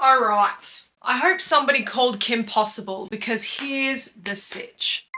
All right. I hope somebody called Kim Possible because here's the sitch.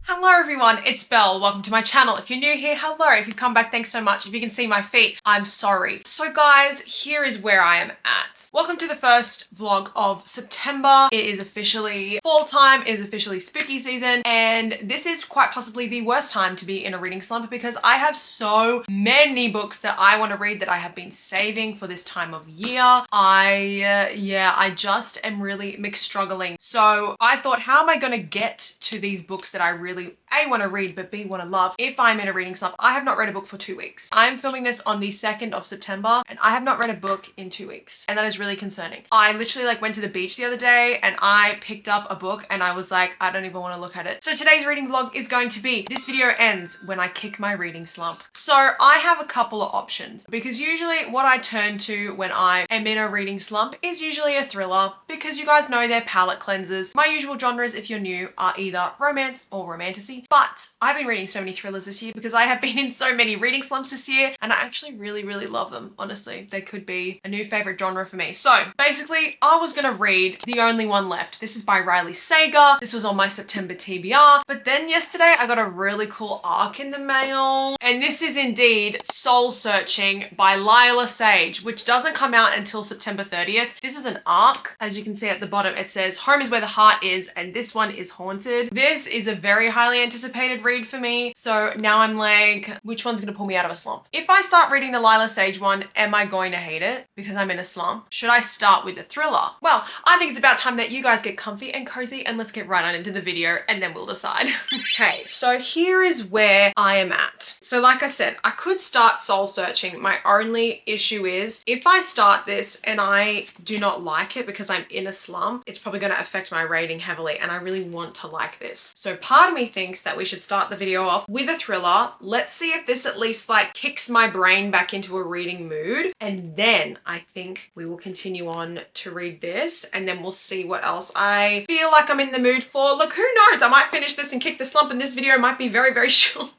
Hello everyone, it's Belle. Welcome to my channel. If you're new here, hello. If you've come back, thanks so much. If you can see my feet, I'm sorry. So guys, here is where I am at. Welcome to the first vlog of September. It is officially fall time, it is officially spooky season, and this is quite possibly the worst time to be in a reading slump because I have so many books that I want to read that I have been saving for this time of year. I just am really struggling. So I thought, how am I going to get to these books that I really A, want to read, but B, want to love if I'm in a reading slump? I have not read a book for 2 weeks. I'm filming this on the 2nd of September and I have not read a book in 2 weeks. And that is really concerning. I literally went to the beach the other day and I picked up a book and I was like, I don't even want to look at it. So today's reading vlog is going to be, this video ends when I kick my reading slump. So I have a couple of options because usually what I turn to when I am in a reading slump is usually a thriller because you guys know they're palate cleansers. My usual genres, if you're new, are either romance or romantasy. But I've been reading so many thrillers this year because I have been in so many reading slumps this year and I actually really love them. Honestly, they could be a new favorite genre for me. So basically I was gonna read The Only One Left. This is by Riley Sager. This was on my September TBR, but then yesterday I got a really cool ARC in the mail and this is indeed Soul Searching by Lila Sage, which doesn't come out until September 30th. This is an ARC. As you can see at the bottom, it says home is where the heart is and this one is haunted. This is a very highly anticipated read for me. So now I'm like, which one's gonna pull me out of a slump? If I start reading the Lila Sage one, am I going to hate it because I'm in a slump? Should I start with a thriller? Well, I think it's about time that you guys get comfy and cozy and let's get right on into the video and then we'll decide. Okay, so here is where I am at. So like I said, I could start Soul Searching. My only issue is if I start this and I do not like it because I'm in a slump, it's probably gonna affect my rating heavily and I really want to like this. So part of me thinks that we should start the video off with a thriller. Let's see if this at least kicks my brain back into a reading mood. And then I think we will continue on to read this and then we'll see what else I feel like I'm in the mood for. Look, who knows? I might finish this and kick the slump and this video might be very short.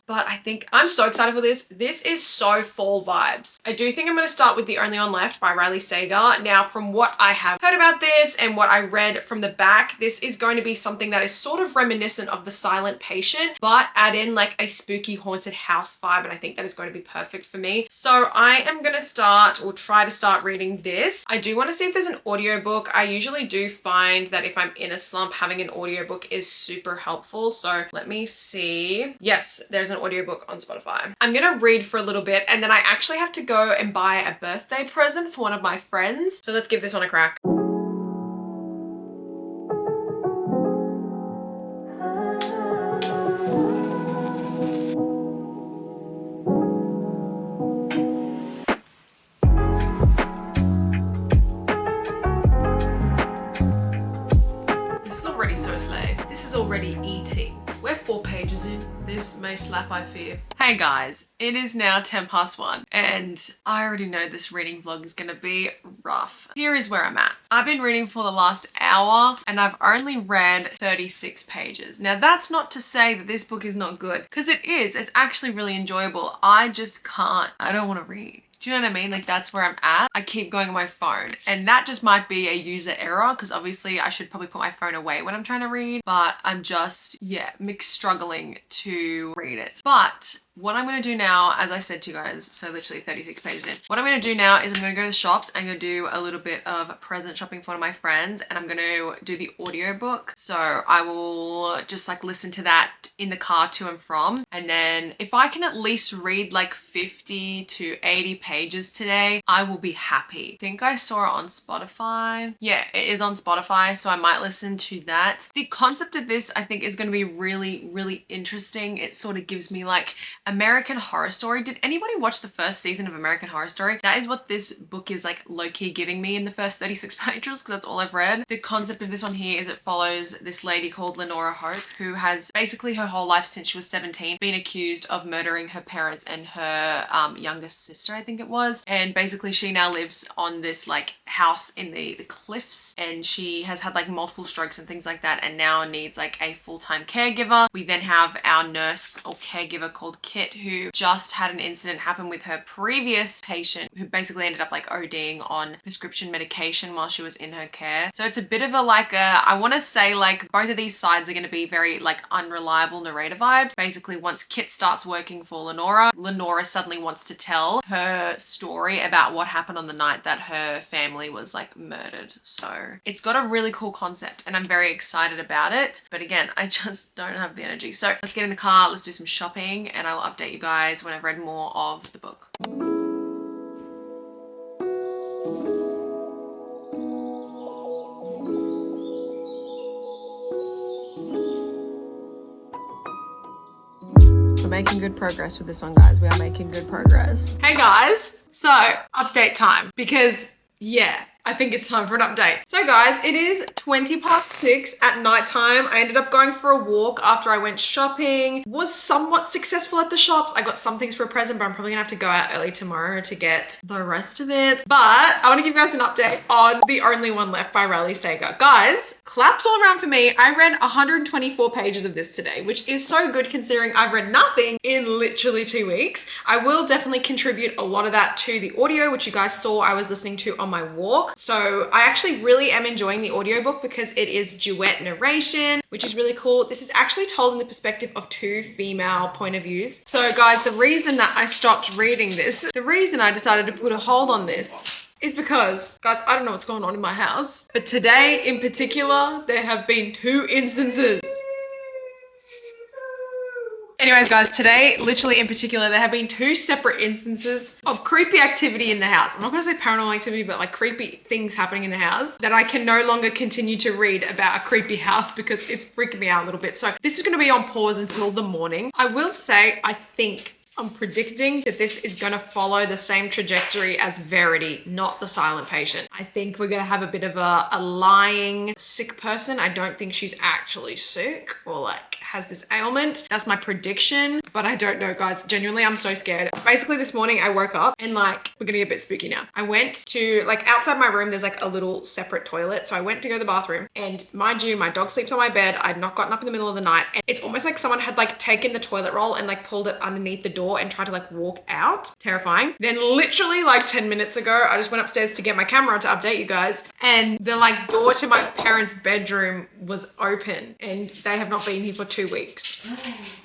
But I think I'm so excited for this. This is so fall vibes. I do think I'm going to start with The Only One Left by Riley Sager. Now, from what I have heard about this and what I read from the back, this is going to be something that is sort of reminiscent of The Silent Patient, but add in a spooky haunted house vibe. And I think that is going to be perfect for me. So I am going to start or try to start reading this. I do want to see if there's an audiobook. I usually do find that if I'm in a slump, having an audiobook is super helpful. So let me see. Yes, there's an audiobook on Spotify. I'm gonna read for a little bit and then I actually have to go and buy a birthday present for one of my friends. So let's give this one a crack. This is already so slay. This is already eating. We're 4 pages in. This may slap, I fear. Hey guys, it is now 1:10 and I already know this reading vlog is gonna be rough. Here is where I'm at. I've been reading for the last hour and I've only read 36 pages. Now that's not to say that this book is not good, because it is. It's actually really enjoyable. I just can't. I don't want to read. Do you know what I mean? That's where I'm at. I keep going on my phone and that just might be a user error because obviously I should probably put my phone away when I'm trying to read, but I'm just, struggling to read it. But what I'm going to do now, as I said to you guys, so literally 36 pages in, what I'm going to do now is I'm going to go to the shops. I'm going to do a little bit of present shopping for one of my friends and I'm going to do the audiobook. So I will just listen to that in the car to and from. And then if I can at least read 50 to 80 pages today, I will be happy. I think I saw it on Spotify. Yeah, it is on Spotify. So I might listen to that. The concept of this, I think, is going to be really interesting. It sort of gives me American Horror Story. Did anybody watch the first season of American Horror Story? That is what this book is low-key giving me in the first 36 pages because that's all I've read. The concept of this one here is it follows this lady called Lenora Hope who has basically her whole life since she was 17 been accused of murdering her parents and her youngest sister, I think it was. And basically she now lives on this house in the cliffs, and she has had like multiple strokes and things like that, and now needs like a full-time caregiver. We then have our nurse or caregiver called Kit, who just had an incident happen with her previous patient, who basically ended up like ODing on prescription medication while she was in her care. So it's a bit of a I want to say like both of these sides are going to be very like unreliable narrator vibes. Basically, once Kit starts working for Lenora suddenly wants to tell her story about what happened on the night that her family was like murdered. So it's got a really cool concept and I'm very excited about it. But again, I just don't have the energy. So let's get in the car, let's do some shopping, and I will update you guys when I've read more of the book. We're making good progress with this one, guys. We are making good progress. Hey guys, so update time, because yeah, I think it's time for an update. So guys, it is 6:20 at nighttime. I ended up going for a walk after I went shopping. Was somewhat successful at the shops. I got some things for a present, but I'm probably gonna have to go out early tomorrow to get the rest of it. But I wanna give you guys an update on The Only One Left by Riley Sager. Guys, claps all around for me. I read 124 pages of this today, which is so good considering I've read nothing in literally 2 weeks. I will definitely contribute a lot of that to the audio, which you guys saw I was listening to on my walk. So I actually really am enjoying the audiobook because it is duet narration, which is really cool. This is actually told in the perspective of 2 female point of views. So guys, the reason that I stopped reading this, the reason I decided to put a hold on this is because, guys, I don't know what's going on in my house, but today in particular, there have been 2 instances. Anyways, guys, today, literally in particular, there have been 2 separate instances of creepy activity in the house. I'm not gonna say paranormal activity, but like creepy things happening in the house that I can no longer continue to read about a creepy house because it's freaking me out a little bit. So this is gonna be on pause until the morning. I will say, I'm predicting that this is going to follow the same trajectory as Verity, not the silent patient. I think we're going to have a bit of a lying sick person. I don't think she's actually sick or like has this ailment. That's my prediction, but I don't know, guys. Genuinely, I'm so scared. Basically, this morning I woke up and like, we're going to get a bit spooky now. I went to like outside my room, there's like a little separate toilet. So I went to go to the bathroom, and mind you, my dog sleeps on my bed. I'd not gotten up in the middle of the night, and it's almost like someone had like taken the toilet roll and like pulled it underneath the door and tried to like walk out. Terrifying. Then literally like 10 minutes ago, I just went upstairs to get my camera to update you guys, and the like door to my parents' bedroom was open, and they have not been here for 2 weeks.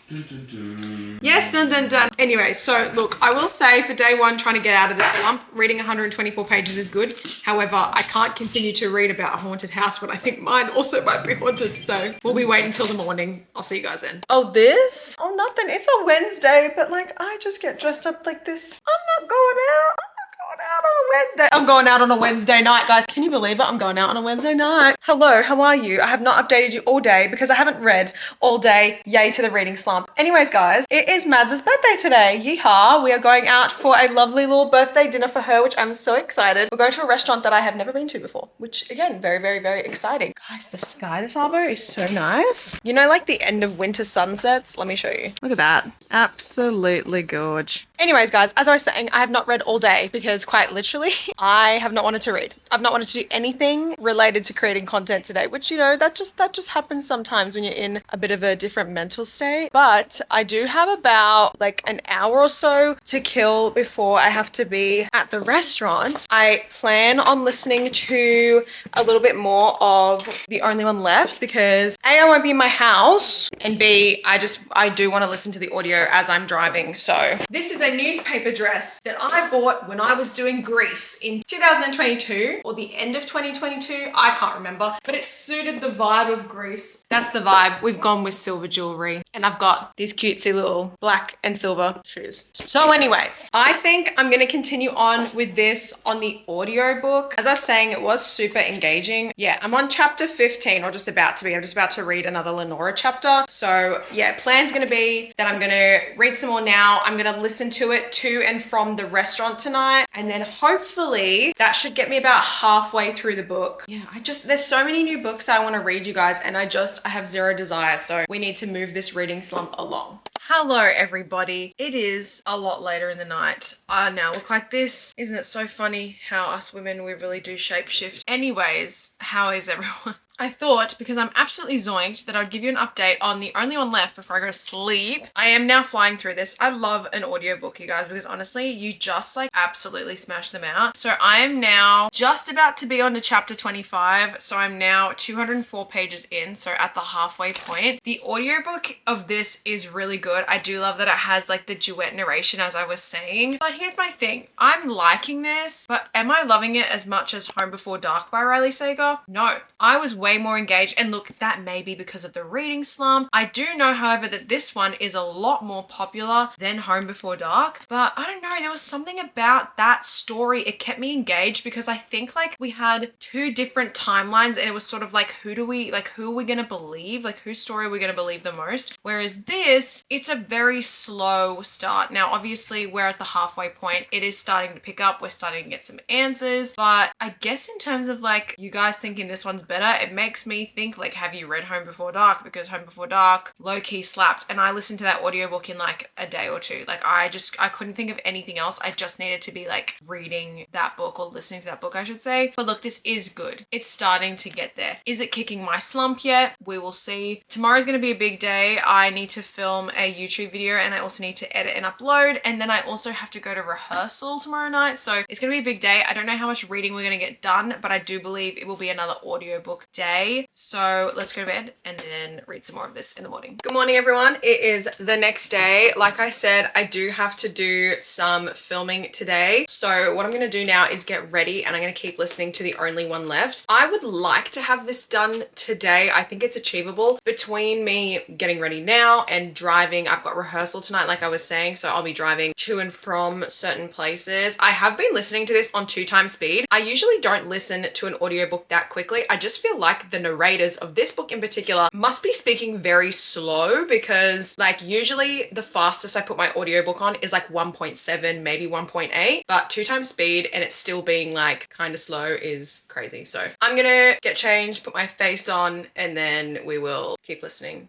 Dun, dun, dun. Yes, dun dun dun. Anyway, so look, I will say for day 1, trying to get out of the slump, reading 124 pages is good. However, I can't continue to read about a haunted house when I think mine also might be haunted. So we'll be waiting till the morning. I'll see you guys then. Oh, this? Oh, nothing. It's a Wednesday, but like I just get dressed up like this. I'm not going out. Out on a Wednesday. I'm going out on a Wednesday night, guys. Can you believe it? I'm going out on a Wednesday night. Hello, how are you? I have not updated you all day because I haven't read all day. Yay to the reading slump. Anyways, guys, it is Mads' birthday today. Yeehaw. We are going out for a lovely little birthday dinner for her, which I'm so excited. We're going to a restaurant that I have never been to before, which again, very, very, very exciting. Guys, the sky this arbor is so nice. You know, like the end of winter sunsets? Let me show you. Look at that. Absolutely gorge. Anyways, guys, as I was saying, I have not read all day because quite literally, I have not wanted to read. I've not wanted to do anything related to creating content today, which, you know, that just happens sometimes when you're in a bit of a different mental state. But I do have about like an hour or so to kill before I have to be at the restaurant. I plan on listening to a little bit more of The Only One Left because A, I won't be in my house, and B, I do want to listen to the audio as I'm driving. So this is a newspaper dress that I bought when I was doing Greece in 2022 or the end of 2022. I can't remember, but it suited the vibe of Greece. That's the vibe. We've gone with silver jewelry, and I've got these cutesy little black and silver shoes. So anyways, I think I'm going to continue on with this on the audiobook. As I was saying, it was super engaging. Yeah, I'm on chapter 15 or just about to be. I'm just about to read another Lenora chapter. So yeah, plan's going to be that I'm going to read some more now. I'm going to listen to it to and from the restaurant tonight, and then hopefully that should get me about halfway through the book. Yeah, there's so many new books I want to read, you guys, and I have zero desire. So we need to move this reading slump along. Hello everybody. It is a lot later in the night. I now look like this. Isn't it so funny how us women, we really do shapeshift? Anyways, how is everyone? I thought, because I'm absolutely zoinked, that I'd give you an update on the only one left before I go to sleep. I am now flying through this. I love an audiobook, you guys, because honestly, you just like absolutely smash them out. So I am now just about to be on to chapter 25. So I'm now 204 pages in, so at the halfway point. The audiobook of this is really good. I do love that it has like the duet narration, as I was saying. But here's my thing. I'm liking this, but am I loving it as much as Home Before Dark by Riley Sager? No. I was way more engaged, and look, that may be because of the reading slump. I do know, however, that this one is a lot more popular than Home Before Dark, but I don't know, there was something about that story, it kept me engaged, because I think like we had two different timelines, and it was sort of like, who are we gonna believe? Like, whose story are we gonna believe the most? Whereas this, it's a very slow start. Now obviously we're at the halfway point, it is starting to pick up, we're starting to get some answers, but I guess in terms of like you guys thinking this one's better, it makes me think like, have you read Home Before Dark? Because Home Before Dark low-key slapped, and I listened to that audiobook in like a day or two. Like I couldn't think of anything else. I just needed to be like reading that book, or listening to that book I should say. But look, this is good. It's starting to get there. Is it kicking my slump yet? We will see. Tomorrow's gonna be a big day. I need to film a YouTube video, and I also need to edit and upload, and then I also have to go to rehearsal tomorrow night. So it's gonna be a big day. I don't know how much reading we're gonna get done, but I do believe it will be another audiobook day. So let's go to bed and then read some more of this in the morning. Good morning, everyone. It is the next day. Like I said, I do have to do some filming today. So what I'm going to do now is get ready, and I'm going to keep listening to The Only One Left. I would like to have this done today. I think it's achievable. Between me getting ready now and driving, I've got rehearsal tonight, like I was saying, so I'll be driving to and from certain places. I have been listening to this on 2x speed. I usually don't listen to an audiobook that quickly. I just feel like the narrators of this book in particular must be speaking very slow, because like usually the fastest I put my audiobook on is like 1.7, maybe 1.8, but 2x speed and it's still being like kind of slow is crazy. So I'm gonna get changed, put my face on, and then we will keep listening.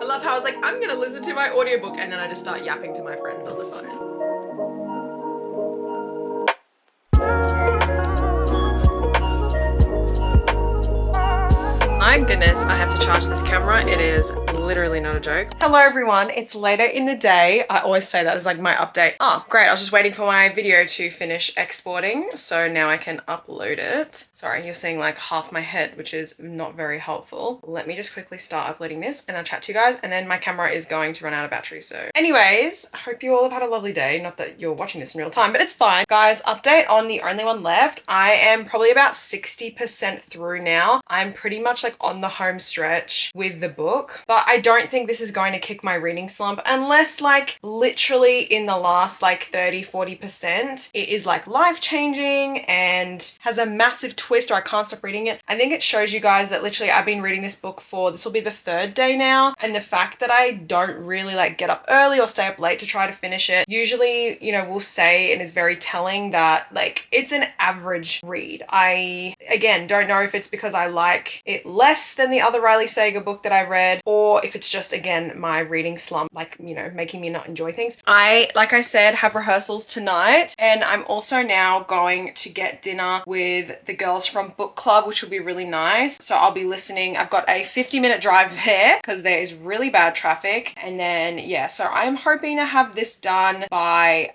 I love how I was like, I'm gonna listen to my audiobook, and then I just start yapping to my friends on the phone. My goodness, I have to charge this camera. It is literally not a joke. Hello everyone, it's later in the day. I always say that as like my update. Oh, great. I was just waiting for my video to finish exporting, so now I can upload it. Sorry, you're seeing like half my head, which is not very helpful. Let me just quickly start uploading this and I'll chat to you guys, and then my camera is going to run out of battery. So anyways, I hope you all have had a lovely day. Not that you're watching this in real time, but it's fine. Guys, update on The Only One Left. I am probably about 60% through now. I'm pretty much like on the home stretch with the book, but I don't think this is going to kick my reading slump unless like literally in the last like 30-40% it is like life-changing and has a massive twist, or I can't stop reading it. I think it shows you guys that literally I've been reading this book for, this will be the 3rd day now, and the fact that I don't really like get up early or stay up late to try to finish it usually, you know, will say, and is very telling, that like it's an average read. I again don't know if it's because I like it less than the other Riley Sager book that I read, or if it's just again my reading slump, like, you know, making me not enjoy things. I, like I said, have rehearsals tonight, and I'm also now going to get dinner with the girls from book club, which will be really nice. So I'll be listening. I've got a 50-minute drive there because there is really bad traffic, and then yeah, so I'm hoping to have this done by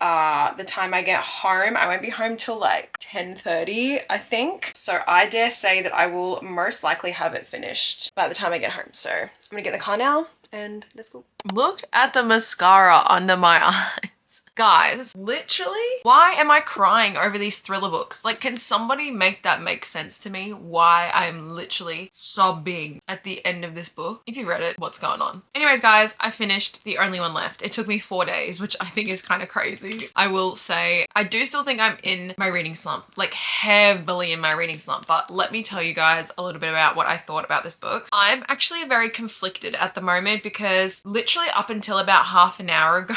the time I get home. I won't be home till like 10:30, I think, so I dare say that I will most likely have it finished by the time I get home. So I'm gonna get in the car now and let's go. Look at the mascara under my eyes. Guys, literally, why am I crying over these thriller books? Like, can somebody make that make sense to me? Why I'm literally sobbing at the end of this book? If you read it, what's going on? Anyways, guys, I finished The Only One Left. It took me 4 days, which I think is kind of crazy. I will say, I do still think I'm in my reading slump, like heavily in my reading slump, but let me tell you guys a little bit about what I thought about this book. I'm actually very conflicted at the moment, because literally up until about half an hour ago,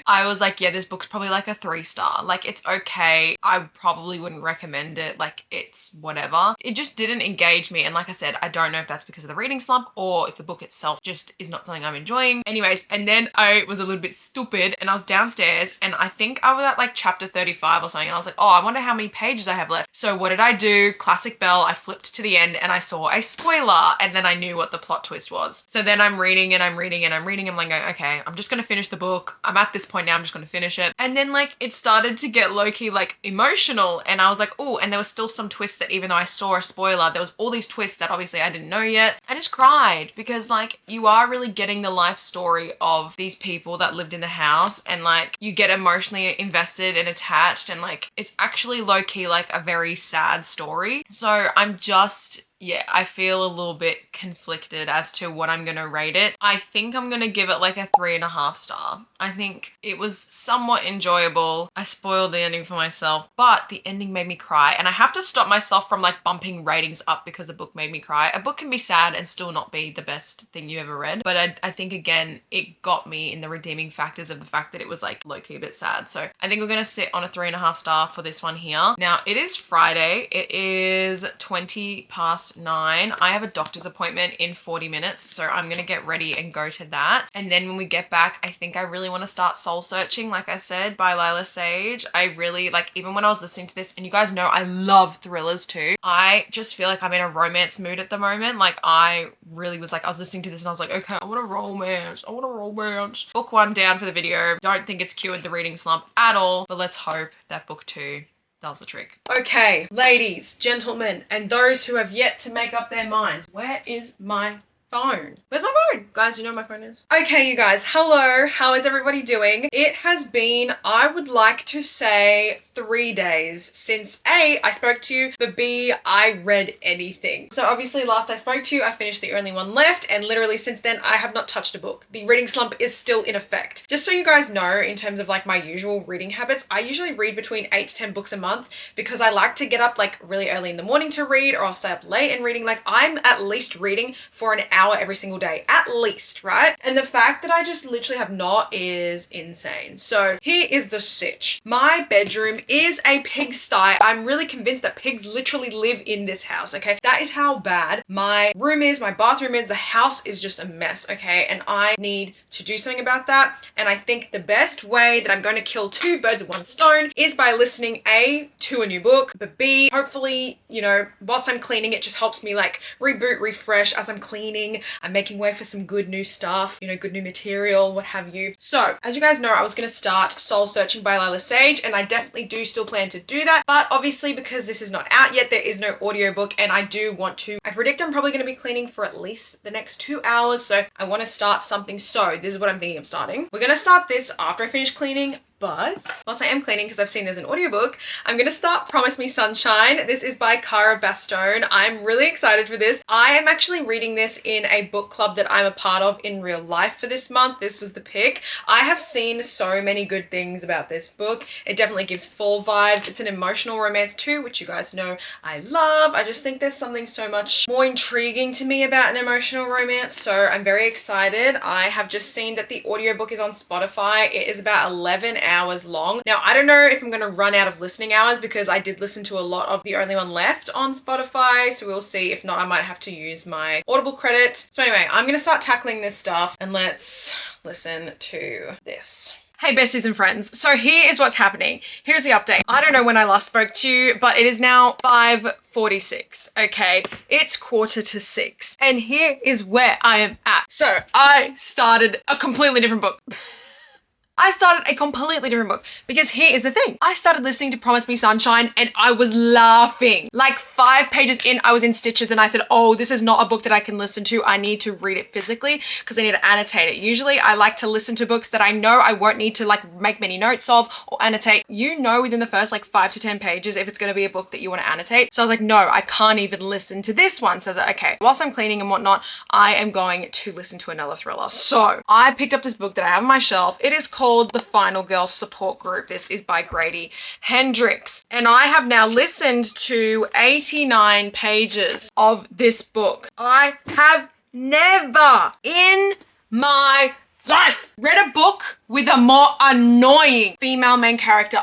I was like, yeah, this this book's probably like a 3-star. Like, it's okay. I probably wouldn't recommend it. Like, it's whatever. It just didn't engage me. And like I said, I don't know if that's because of the reading slump or if the book itself just is not something I'm enjoying. Anyways, and then I was a little bit stupid and I was downstairs and I think I was at like chapter 35 or something. And I was like, oh, I wonder how many pages I have left. So what did I do? Classic Belle. I flipped to the end and I saw a spoiler and then I knew what the plot twist was. So then I'm reading and I'm reading and I'm reading. I'm like, okay, I'm just going to finish the book. I'm at this point now. I'm just going to finish it. And then like it started to get low-key like emotional and I was like, oh, and there was still some twists that even though I saw a spoiler, there was all these twists that obviously I didn't know yet. I just cried because like you are really getting the life story of these people that lived in the house and like you get emotionally invested and attached and like it's actually low-key like a very sad story. So I'm just, yeah, I feel a little bit conflicted as to what I'm gonna rate it. I think I'm gonna give it like a 3.5 star. I think it was somewhat enjoyable. I spoiled the ending for myself, but the ending made me cry and I have to stop myself from like bumping ratings up because the book made me cry. A book can be sad and still not be the best thing you ever read, but I think again, it got me in the redeeming factors of the fact that it was like low-key a bit sad. So I think we're gonna sit on a 3.5 star for this one here. Now it is Friday. It is 20 past 9. I have a doctor's appointment in 40 minutes, so I'm gonna get ready and go to that. And then when we get back, I think I really want to start Soul Searching, like I said, by Lila Sage. I really, like, even when I was listening to this, and you guys know I love thrillers too, I just feel like I'm in a romance mood at the moment. Like, I really was like, I was listening to this and I was like, okay, I want a romance. I want a romance. Book 1 down for the video. Don't think it's cured the reading slump at all, but let's hope that book 2 does the trick. Okay, ladies, gentlemen, and those who have yet to make up their minds, where is my phone? Where's my phone? Guys, you know where my phone is? Okay, you guys, hello. How is everybody doing? It has been, I would like to say, 3 days since A, I spoke to you, but B, I read anything. So obviously last I spoke to you, I finished The Only One Left, and literally since then, I have not touched a book. The reading slump is still in effect. Just so you guys know, in terms of like my usual reading habits, I usually read between 8 to 10 books a month because I like to get up like really early in the morning to read, or I'll stay up late and reading. Like, I'm at least reading for an hour every single day, at least, right? And the fact that I just literally have not is insane. So here is the sitch. My bedroom is a pigsty. I'm really convinced that pigs literally live in this house, okay? That is how bad my room is, my bathroom is. The house is just a mess, okay? And I need to do something about that. And I think the best way that I'm going to kill 2 birds with 1 stone is by listening A, to a new book, but B, hopefully, you know, whilst I'm cleaning, it just helps me like reboot, refresh as I'm cleaning. I'm making way for some good new stuff, you know, good new material, what have you. So as you guys know, I was going to start Soul Searching by Lila Sage, and I definitely do still plan to do that. But obviously because this is not out yet, there is no audiobook, and I do want to, I predict I'm probably going to be cleaning for at least the next 2 hours. So I want to start something. So this is what I'm thinking of starting. We're going to start this after I finish cleaning. But whilst I am cleaning, because I've seen there's an audiobook, I'm going to start Promise Me Sunshine. This is by Cara Bastone. I'm really excited for this. I am actually reading this in a book club that I'm a part of in real life for this month. This was the pick. I have seen so many good things about this book. It definitely gives fall vibes. It's an emotional romance too, which you guys know I love. I just think there's something so much more intriguing to me about an emotional romance. So I'm very excited. I have just seen that the audiobook is on Spotify. It is about 11 hours long. Now, I don't know if I'm going to run out of listening hours because I did listen to a lot of The Only One Left on Spotify. So we'll see. If not, I might have to use my Audible credit. So anyway, I'm going to start tackling this stuff and let's listen to this. Hey besties and friends, so here is what's happening. Here's the update. I don't know when I last spoke to you, but it is now 5:46, okay? It's 5:45, and here is where I am at. So I started a completely different book. I started a completely different book because here is the thing. I started listening to Promise Me Sunshine and I was laughing. Like 5 pages in, I was in stitches and I said, oh, this is not a book that I can listen to. I need to read it physically because I need to annotate it. Usually I like to listen to books that I know I won't need to like make many notes of or annotate. You know within the first like 5 to 10 pages if it's going to be a book that you want to annotate. So I was like, no, I can't even listen to this one. So I was like, okay, whilst I'm cleaning and whatnot, I am going to listen to another thriller. So I picked up this book that I have on my shelf. It is called The Final Girl Support Group. This is by Grady Hendrix. And I have now listened to 89 pages of this book. I have never in my life read a book with a more annoying female main character.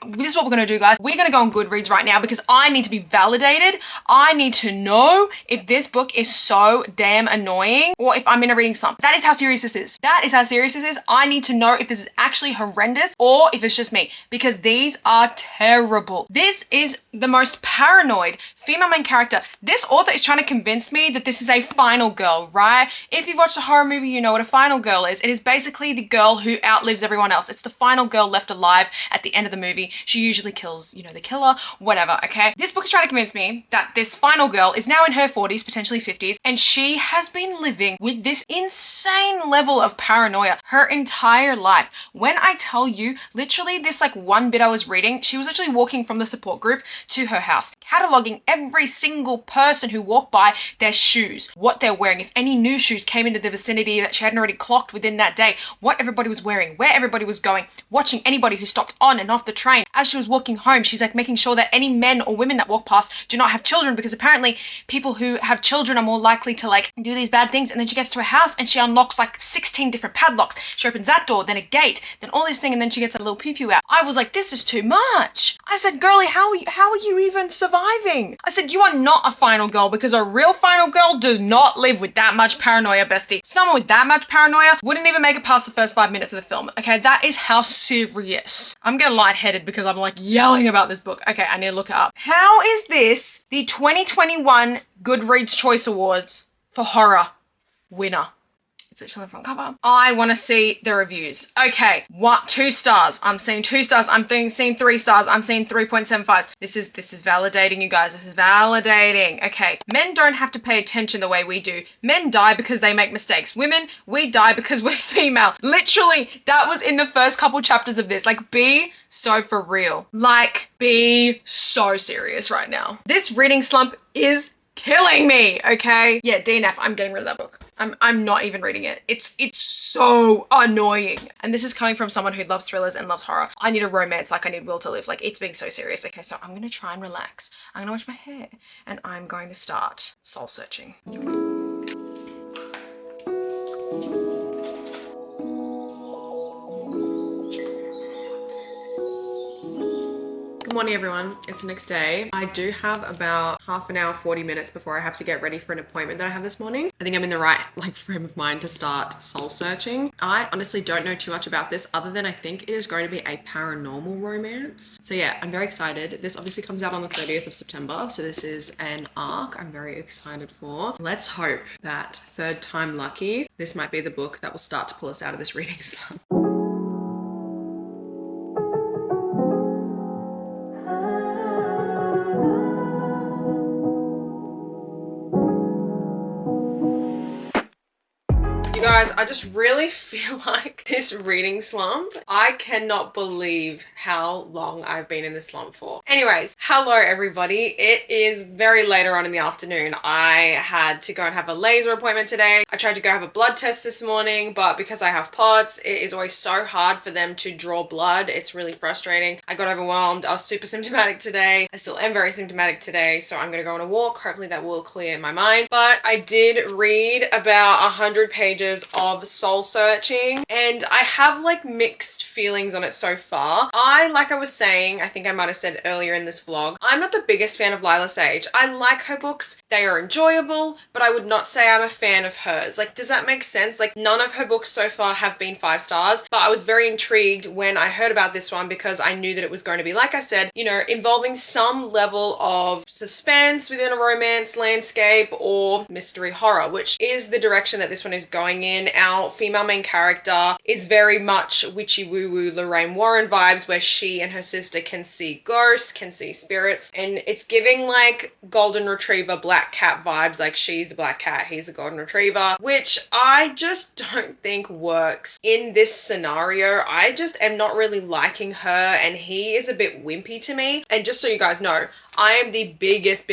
This is what we're gonna do, guys. We're gonna go on Goodreads right now because I need to be validated. I need to know if this book is so damn annoying or if I'm in a reading slump. That is how serious this is. That is how serious this is. I need to know if this is actually horrendous or if it's just me, because these are terrible. This is the most paranoid female main character. This author is trying to convince me that this is a final girl, right? If you've watched a horror movie, you know what a final girl is. It is basically the girl who outlives everyone else. It's the final girl left alive at the end of the movie. She usually kills, you know, the killer, whatever, okay? This book is trying to convince me that this final girl is now in her 40s, potentially 50s, and she has been living with this insane level of paranoia her entire life. When I tell you, literally this like one bit I was reading, she was literally walking from the support group to her house, cataloging every single person who walked by, their shoes, what they're wearing, if any new shoes came into the vicinity that she hadn't already clocked within that day, what everybody was wearing, where everybody was going, watching anybody who stopped on and off the train. As she was walking home, she's like making sure that any men or women that walk past do not have children, because apparently people who have children are more likely to like do these bad things. And then she gets to her house and she unlocks like 16 different padlocks. She opens that door, then a gate, then all this thing, and then she gets a little poo-poo out. I was like, this is too much. I said, girlie, how are you even surviving? I said, you are not a final girl, because a real final girl does not live with that much paranoia, bestie. Someone with that much paranoia wouldn't even make it past the first 5 minutes of the film. Okay, that is how serious. I'm getting lightheaded because I'm like yelling about this book. Okay, I need to look it up. How is this the 2021 Goodreads Choice Awards for horror winner? It's literally on the front cover. I want to see the reviews. Okay, 2 stars. I'm seeing 2 stars. I'm seeing 3 stars. I'm seeing 3.75. This is validating, you guys. This is validating. Okay, men don't have to pay attention the way we do. Men die because they make mistakes. Women, we die because we're female. Literally, that was in the first couple chapters of this. Like, be so for real. Like, be so serious right now. This reading slump is killing me, okay? Yeah, DNF, I'm getting rid of that book. I'm not even reading it. It's so annoying. And this is coming from someone who loves thrillers and loves horror. I need a romance like I need Will to Live. Like, it's being so serious. Okay, so I'm gonna try and relax. I'm gonna wash my hair and I'm going to start soul searching. Good morning, everyone. It's the next day. I do have about half an hour, 40 minutes before I have to get ready for an appointment that I have this morning. I think I'm in the right frame of mind to start soul searching. I honestly don't know too much about this other than I think it is going to be a paranormal romance. So yeah, I'm very excited. This obviously comes out on the 30th of September. So this is an arc I'm very excited for. Let's hope that third time lucky, this might be the book that will start to pull us out of this reading slump. Guys, I just really feel like this reading slump, I cannot believe how long I've been in this slump for. Anyways, hello everybody. It is very later on in the afternoon. I had to go and have a laser appointment today. I tried to go have a blood test this morning, but because I have POTS, it is always so hard for them to draw blood. It's really frustrating. I got overwhelmed. I was super symptomatic today. I still am very symptomatic today, so I'm gonna go on a walk. Hopefully that will clear my mind. But I did read about 100 pages of soul searching and I have like mixed feelings on it so far. Like I was saying, I think I might have said earlier in this vlog, I'm not the biggest fan of Lila Sage. I like her books. They are enjoyable, but I would not say I'm a fan of hers. Like, does that make sense? Like, none of her books so far have been 5 stars, but I was very intrigued when I heard about this one because I knew that it was going to be, like I said, you know, involving some level of suspense within a romance landscape or mystery horror, which is the direction that this one is going in. Our female main character is very much witchy woo-woo Lorraine Warren vibes, where she and her sister can see ghosts, can see spirits, and it's giving like golden retriever black cat vibes. Like, she's the black cat, he's the golden retriever, which I just don't think works in this scenario. I just am not really liking her, and he is a bit wimpy to me. And just so you guys know, I am the biggest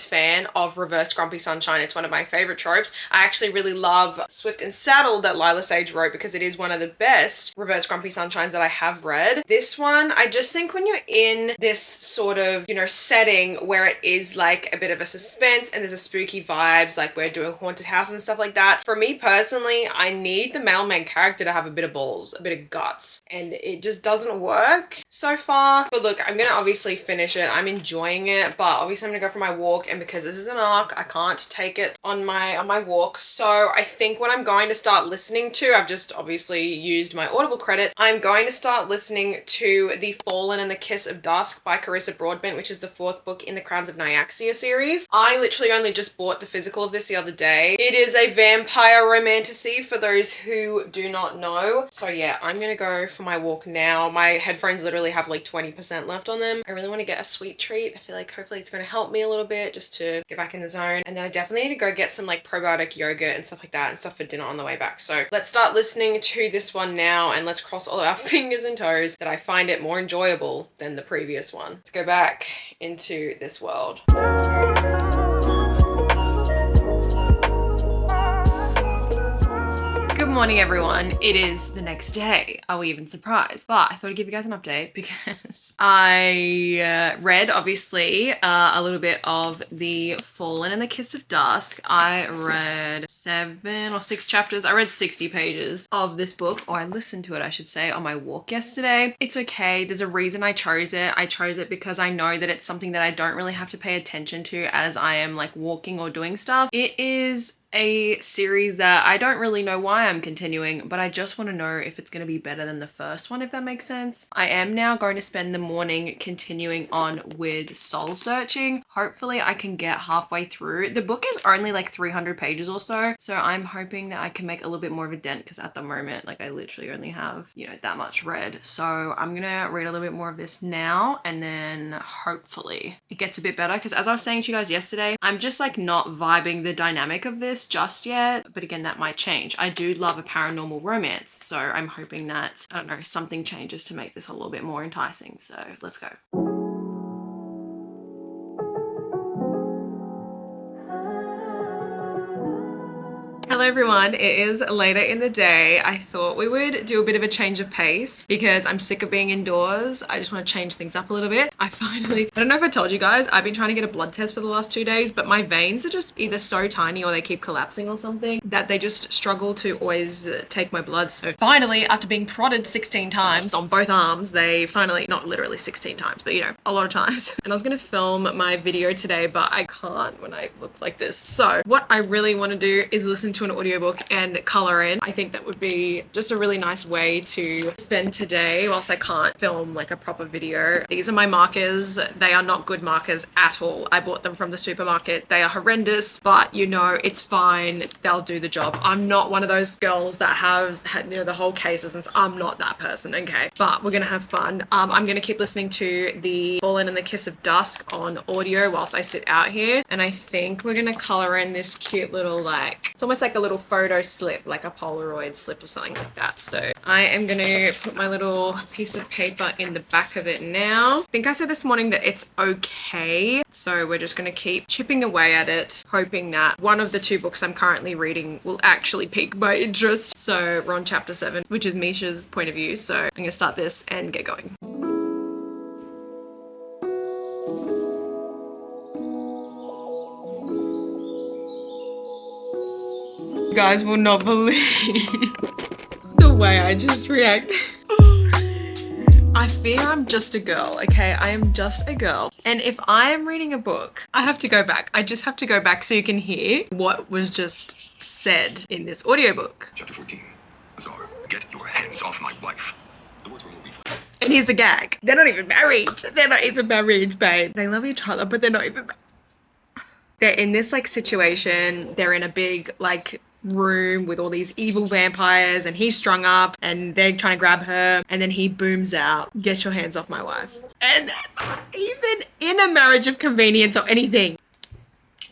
fan of reverse Grumpy Sunshine. It's one of my favorite tropes. I actually really love Swift and Saddle that Lila Sage wrote because it is one of the best reverse Grumpy Sunshines that I have read. This one, I just think when you're in this sort of, you know, setting where it is like a bit of a suspense and there's a spooky vibes, like we're doing haunted house and stuff like that. For me personally, I need the male main character to have a bit of balls, a bit of guts, and it just doesn't work so far. But look, I'm gonna obviously finish it. I'm enjoying it, but obviously I'm gonna go for my walk, and because this is an arc, I can't take it on my walk. So I think what I'm going to start listening to, I've just obviously used my Audible credit, I'm going to start listening to The Fallen and the Kiss of Dusk by Carissa Broadbent, which is the 4th book in the Crowns of Nyaxia series. I literally only just bought the physical of this the other day. It is a vampire romantasy for those who do not know. So yeah, I'm gonna go for my walk now. My headphones literally have like 20% left on them. I really want to get a sweet treat. I feel like hopefully it's going to help me a little bit just to get back in the zone. And then I definitely need to go get some like probiotic yogurt and stuff like that and stuff for dinner on the way back. So let's start listening to this one now, and let's cross all our fingers and toes that I find it more enjoyable than the previous one. Let's go back into this world. Good morning, everyone. It is the next day. Are we even surprised? But I thought I'd give you guys an update because I read, obviously, a little bit of The Fallen and the Kiss of Dusk. I read 7 or 6 chapters. I read 60 pages of this book, or I listened to it, I should say, on my walk yesterday. It's okay. There's a reason I chose it. I chose it because I know that it's something that I don't really have to pay attention to as I am like walking or doing stuff. It is a series that I don't really know why I'm continuing, but I just want to know if it's going to be better than the first one, if that makes sense. I am now going to spend the morning continuing on with soul searching. Hopefully I can get halfway through. The book is only like 300 pages or so, so I'm hoping that I can make a little bit more of a dent because at the moment, like I literally only have, you know, that much read. So I'm gonna read a little bit more of this now, and then hopefully it gets a bit better, because as I was saying to you guys yesterday, I'm just like not vibing the dynamic of this just yet, but again, that might change. I do love a paranormal romance, so I'm hoping that, I don't know, something changes to make this a little bit more enticing. So let's go. Hello everyone, it is later in the day. I thought we would do a bit of a change of pace because I'm sick of being indoors. I just want to change things up a little bit. I don't know if I told you guys, I've been trying to get a blood test for the last 2 days, but my veins are just either so tiny or they keep collapsing or something that they just struggle to always take my blood. So finally, after being prodded 16 times on both arms, they finally, not literally 16 times, but you know, a lot of times. And I was gonna film my video today, but I can't when I look like this. So what I really want to do is listen to an audiobook and color in. I think that would be just a really nice way to spend today whilst I can't film like a proper video. These are my markers. They are not good markers at all. I bought them from the supermarket. They are horrendous, but you know, it's fine. They'll do the job. I'm not one of those girls that have had, you know, the whole cases, and I'm not that person, okay? But we're gonna have fun. I'm gonna keep listening to The Fallen and the Kiss of Dusk on audio whilst I sit out here, and I think we're gonna color in this cute little, like, it's almost like a little photo slip, like a Polaroid slip or something like that. So I am gonna put my little piece of paper in the back of it now. I think I said this morning that it's okay, so we're just gonna keep chipping away at it, hoping that one of the 2 books I'm currently reading will actually pique my interest. So we're on chapter 7, which is Misha's point of view, so I'm gonna start this and get going. You guys will not believe the way I just react. I fear I'm just a girl, okay? I am just a girl. And if I am reading a book, I have to go back. I just have to go back so you can hear what was just said in this audiobook. Chapter 14. Azar, get your hands off my wife. The words were more brief. And here's the gag. They're not even married. They're not even married, babe. They love each other, but they're not even They're in this like situation. They're in a big like room with all these evil vampires, and he's strung up and they're trying to grab her, and then he booms out, "Get your hands off my wife." And even in a marriage of convenience or anything,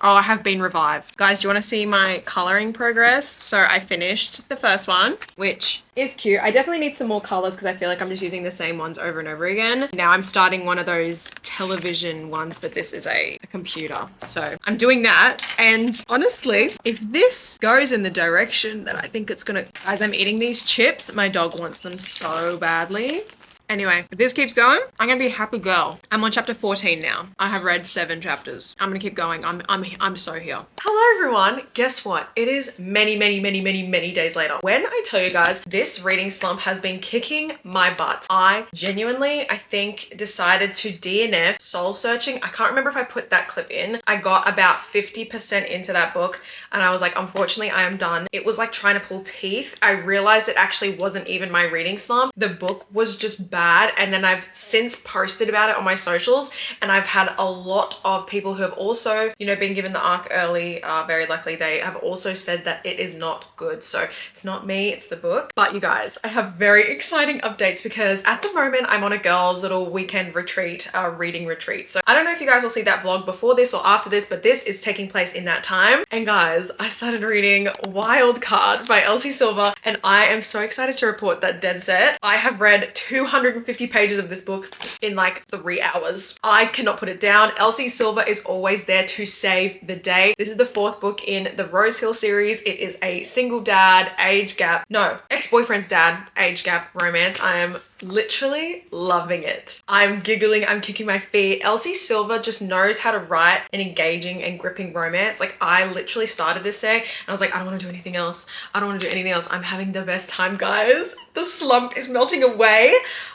Oh, I have been revived. Guys, do you want to see my coloring progress? So I finished the first one, which is cute. I definitely need some more colors because I feel like I'm just using the same ones over and over again. Now I'm starting one of those television ones, but this is a computer. So I'm doing that. And honestly, if this goes in the direction that I think it's gonna, as I'm eating these chips, my dog wants them so badly. Anyway, if this keeps going, I'm gonna be a happy girl. I'm on chapter 14 now. I have read 7 chapters. I'm gonna keep going. I'm so here. Hello everyone. Guess what? It is many days later. When I tell you guys, this reading slump has been kicking my butt. I genuinely, I think, decided to DNF soul searching. I can't remember if I put that clip in. I got about 50% into that book and I was like, unfortunately, I am done. It was like trying to pull teeth. I realized it actually wasn't even my reading slump. The book was just bad. And then I've since posted about it on my socials and I've had a lot of people who have also, you know, been given the arc early. Very luckily they have also said that it is not good. So it's not me, it's the book. But you guys, I have very exciting updates because at the moment I'm on a girls' little weekend retreat, reading retreat. So I don't know if you guys will see that vlog before this or after this, but this is taking place in that time. And guys, I started reading Wild Card by Elsie Silver and I am so excited to report that dead set. I have read 250 pages of this book in like 3 hours. I cannot put it down. Elsie Silver is always there to save the day. This is the 4th book in the Rose Hill series. It is a single dad, ex-boyfriend's dad, age gap romance. I am literally loving it. I'm giggling, I'm kicking my feet. Elsie Silver just knows how to write an engaging and gripping romance. Like I literally started this day and I was like, I don't want to do anything else. I don't want to do anything else. I'm having the best time, guys. The slump is melting away.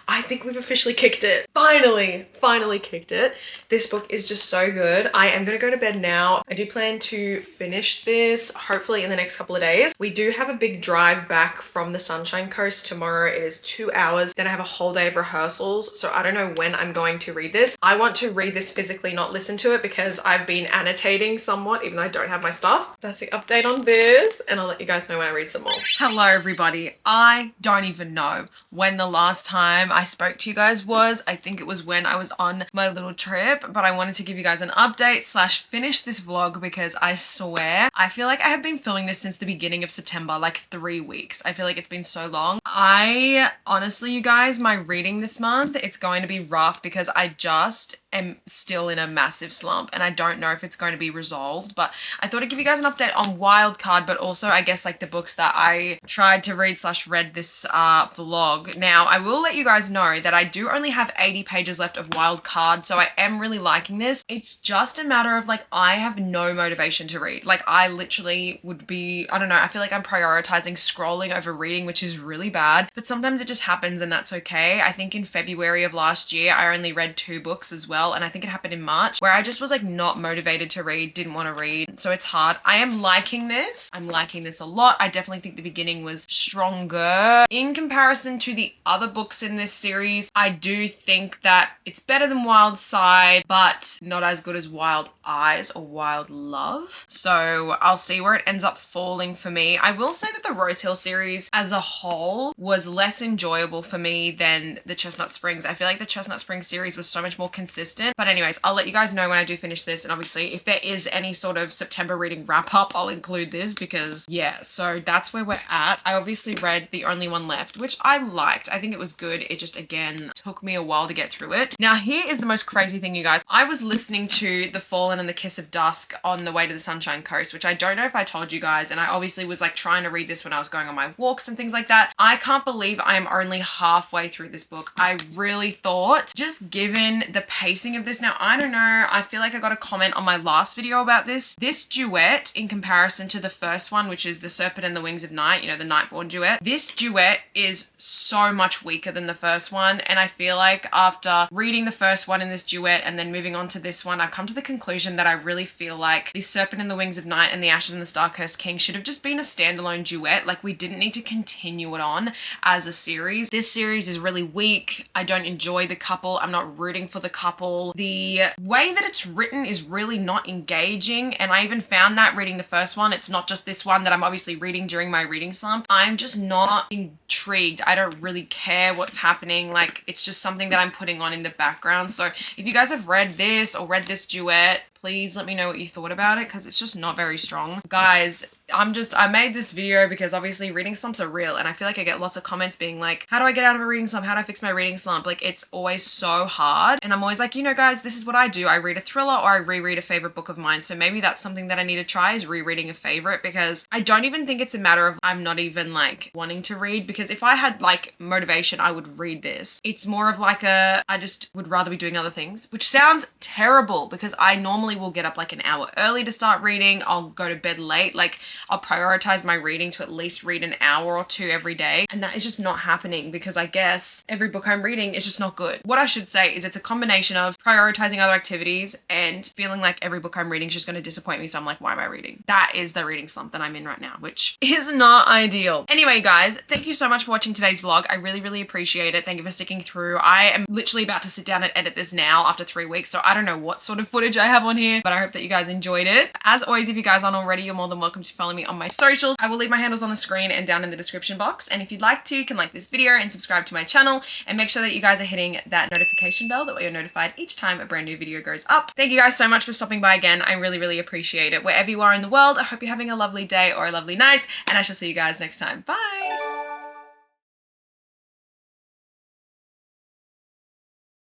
I think we've officially kicked it. Finally kicked it. This book is just so good. I am gonna go to bed now. I do plan to finish this hopefully in the next couple of days. We do have a big drive back from the Sunshine Coast tomorrow. It is 2 hours. Then I have a whole day of rehearsals. So I don't know when I'm going to read this. I want to read this physically, not listen to it because I've been annotating somewhat, even though I don't have my stuff. That's the update on this. And I'll let you guys know when I read some more. Hello everybody. I don't even know when the last time I spoke to you guys was. I think it was when I was on my little trip, but I wanted to give you guys an update / finish this vlog because I swear I feel like I have been filming this since the beginning of September, like 3 weeks. I feel like it's been so long. I honestly, you guys, my reading this month, it's going to be rough because I just am still in a massive slump and I don't know if it's going to be resolved, but I thought I'd give you guys an update on Wild Card, but also I guess like the books that I tried to read / read this vlog. Now I will let you guys know that I do only have 80 pages left of Wild Card, so I am really liking this. It's just a matter of like I have no motivation to read. Like I literally would be, I don't know, I feel like I'm prioritizing scrolling over reading, which is really bad, but sometimes it just happens and that's okay. I think in February of last year I only read 2 books as well, and I think it happened in March where I just was like not motivated to read, didn't want to read, so it's hard. I am liking this. I'm liking this a lot. I definitely think the beginning was stronger in comparison to the other books in this series. I do think that it's better than Wild Side, but not as good as Wild Eyes or Wild Love. So I'll see where it ends up falling for me. I will say that the Rose Hill series as a whole was less enjoyable for me than the Chestnut Springs. I feel like the Chestnut Springs series was so much more consistent. But anyways, I'll let you guys know when I do finish this. And obviously if there is any sort of September reading wrap up, I'll include this because yeah, so that's where we're at. I obviously read The Only One Left, which I liked. I think it was good. It just, again, took me a while to get through it. Now here is the most crazy thing, you guys. I was listening to The Fallen and The Kiss of Dusk on the way to the Sunshine Coast, which I don't know if I told you guys, and I obviously was like trying to read this when I was going on my walks and things like that. I can't believe I am only halfway through this book. I really thought, just given the pacing of this, now I don't know, I feel like I got a comment on my last video about this. This duet in comparison to the first one, which is The Serpent and the Wings of Night, you know, the Nightborn duet, this duet is so much weaker than the first one, and I feel like after reading the first one in this duet and then moving on to this one, I've come to the conclusion that I really feel like The Serpent and the Wings of Night and The Ashes and the Star-Cursed King should have just been a standalone duet. Like we didn't need to continue it on as a series. This series is really weak. I don't enjoy the couple. I'm not rooting for the couple. The way that it's written is really not engaging, and I even found that reading the first one. It's not just this one that I'm obviously reading during my reading slump. I'm just not intrigued. I don't really care what's happening. Like it's just something that I'm putting on in the background. So if you guys have read this or read this duet, please let me know what you thought about it, because it's just not very strong. Guys, I made this video because obviously reading slumps are real, and I feel like I get lots of comments being like, how do I get out of a reading slump? How do I fix my reading slump? Like, it's always so hard. And I'm always like, you know, guys, this is what I do. I read a thriller or I reread a favorite book of mine. So maybe that's something that I need to try, is rereading a favorite, because I don't even think it's a matter of I'm not even like wanting to read, because if I had like motivation, I would read this. It's more of like I just would rather be doing other things, which sounds terrible because I normally will get up like an hour early to start reading. I'll go to bed late. Like, I'll prioritize my reading to at least read an hour or two every day. And that is just not happening because I guess every book I'm reading is just not good. What I should say is it's a combination of prioritizing other activities and feeling like every book I'm reading is just going to disappoint me. So I'm like, why am I reading? That is the reading slump that I'm in right now, which is not ideal. Anyway, guys, thank you so much for watching today's vlog. I really, really appreciate it. Thank you for sticking through. I am literally about to sit down and edit this now after 3 weeks. So I don't know what sort of footage I have on here, but I hope that you guys enjoyed it. As always, if you guys aren't already, you're more than welcome to follow me on my socials. I will leave my handles on the screen and down in the description box. And if you'd like to, you can like this video and subscribe to my channel, and make sure that you guys are hitting that notification bell, that way you're notified each time a brand new video goes up. Thank you guys so much for stopping by again. I really, really appreciate it. Wherever you are in the world, I hope you're having a lovely day or a lovely night, and I shall see you guys next time. Bye.